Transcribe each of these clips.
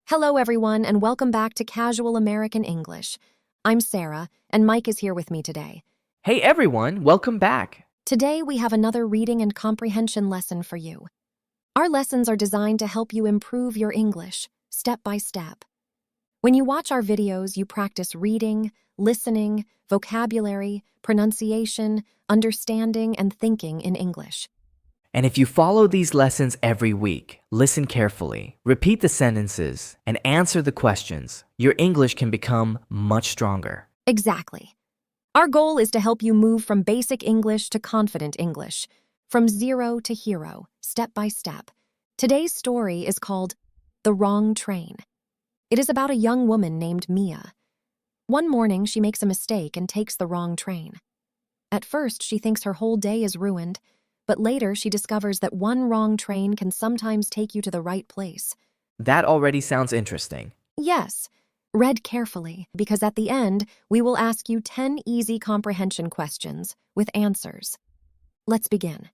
Hello, everyone, and welcome back to Casual American English. I'm Sarah, and Mike is here with me today. Hey everyone, welcome back. Today, we have another reading and comprehension lesson for you. Our lessons are designed to help you improve your English, step by step. When you watch our videos, you practice reading, listening, vocabulary, pronunciation, understanding, and thinking in English. And if you follow these lessons every week, listen carefully, repeat the sentences, and answer the questions, your English can become much stronger. Exactly. Our goal is to help you move from basic English to confident English, from zero to hero, step by step. Today's story is called The Wrong Train. It is about a young woman named Mia. One morning, she makes a mistake and takes the wrong train. At first, she thinks her whole day is ruined, but later she discovers that one wrong train can sometimes take you to the right place. That already sounds interesting. Yes, read carefully, because at the end, we will ask you 10 easy comprehension questions with answers. Let's begin.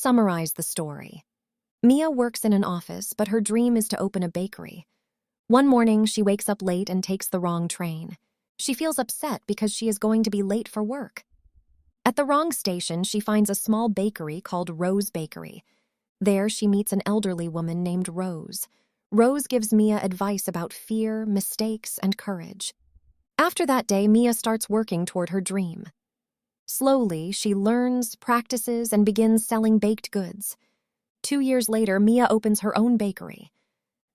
summarize the story. Mia works in an office, but her dream is to open a bakery. One morning, she wakes up late and takes the wrong train. She feels upset because she is going to be late for work. At the wrong station, she finds a small bakery called Rose Bakery. There, she meets an elderly woman named Rose. Rose gives Mia advice about fear, mistakes, and courage. After that day, Mia starts working toward her dream. Slowly, she learns, practices, and begins selling baked goods. 2 years later, Mia opens her own bakery.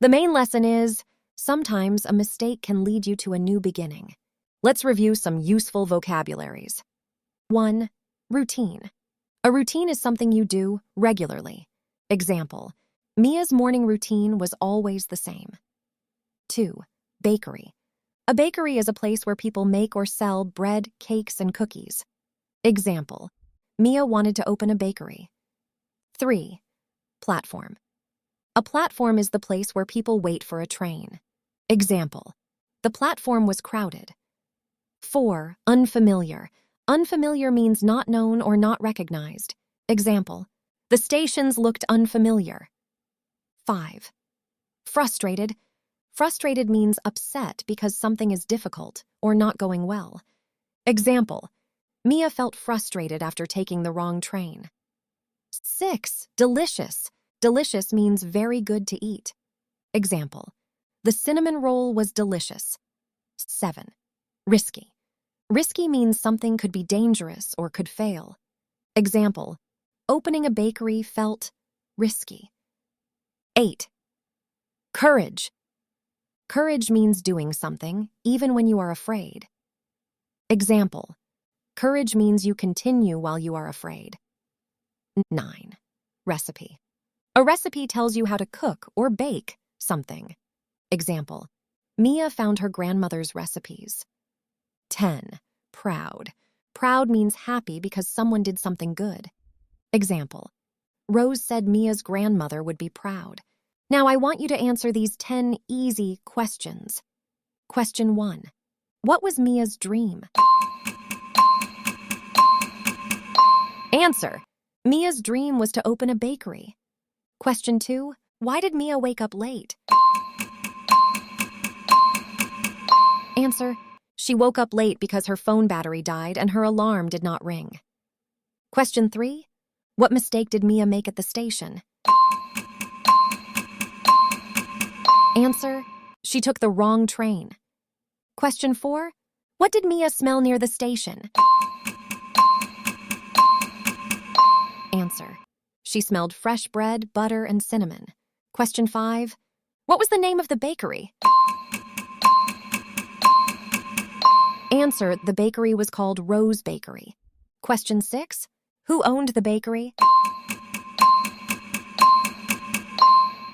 The main lesson is, sometimes a mistake can lead you to a new beginning. Let's review some useful vocabularies. 1. Routine. A routine is something you do regularly. Example, Mia's morning routine was always the same. 2. Bakery. A bakery is a place where people make or sell bread, cakes, and cookies. Example, Mia wanted to open a bakery. 3. Platform. A platform is the place where people wait for a train. Example, the platform was crowded. 4. Unfamiliar. Unfamiliar means not known or not recognized. Example, the stations looked unfamiliar. 5. Frustrated. Frustrated means upset because something is difficult or not going well. Example, Mia felt frustrated after taking the wrong train. 6. Delicious. Delicious means very good to eat. Example, the cinnamon roll was delicious. 7. Risky. Risky means something could be dangerous or could fail. Example, opening a bakery felt risky. 8. Courage. Courage means doing something, even when you are afraid. Example, courage means you continue while you are afraid. 9. Recipe. A recipe tells you how to cook or bake something. Example, Mia found her grandmother's recipes. 10. Proud. Proud means happy because someone did something good. Example, Rose said Mia's grandmother would be proud. Now I want you to answer these 10 easy questions. Question 1. What was Mia's dream? Answer. Mia's dream was to open a bakery. Question 2. Why did Mia wake up late? Answer. She woke up late because her phone battery died and her alarm did not ring. Question 3. What mistake did Mia make at the station? Answer. She took the wrong train. Question 4. What did Mia smell near the station? Answer. She smelled fresh bread, butter, and cinnamon. Question 5. What was the name of the bakery? Answer. The bakery was called Rose Bakery. Question 6. Who owned the bakery?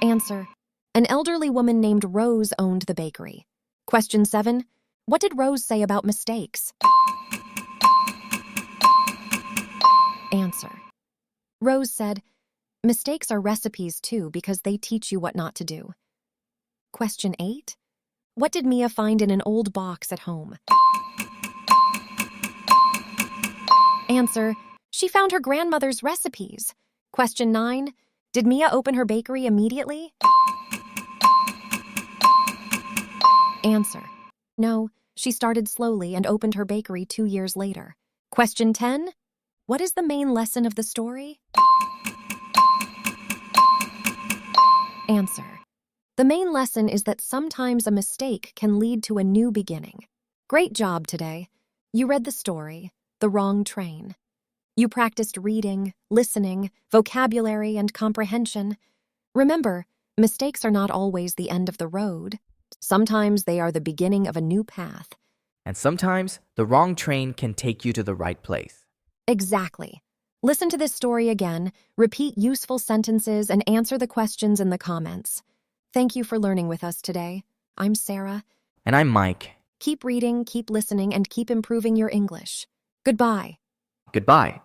Answer. An elderly woman named Rose owned the bakery. Question 7. What did Rose say about mistakes? Answer. Rose said, mistakes are recipes too because they teach you what not to do. Question 8. What did Mia find in an old box at home? Answer. She found her grandmother's recipes. Question 9. Did Mia open her bakery immediately? Answer. No, she started slowly and opened her bakery 2 years later. Question 10. What is the main lesson of the story? Answer. The main lesson is that sometimes a mistake can lead to a new beginning. Great job today. You read the story, The Wrong Train. You practiced reading, listening, vocabulary, and comprehension. Remember, mistakes are not always the end of the road. Sometimes they are the beginning of a new path. And sometimes the wrong train can take you to the right place. Exactly. Listen to this story again, repeat useful sentences, and answer the questions in the comments. Thank you for learning with us today. I'm Sarah. And I'm Mike. Keep reading, keep listening, and keep improving your English. Goodbye. Goodbye.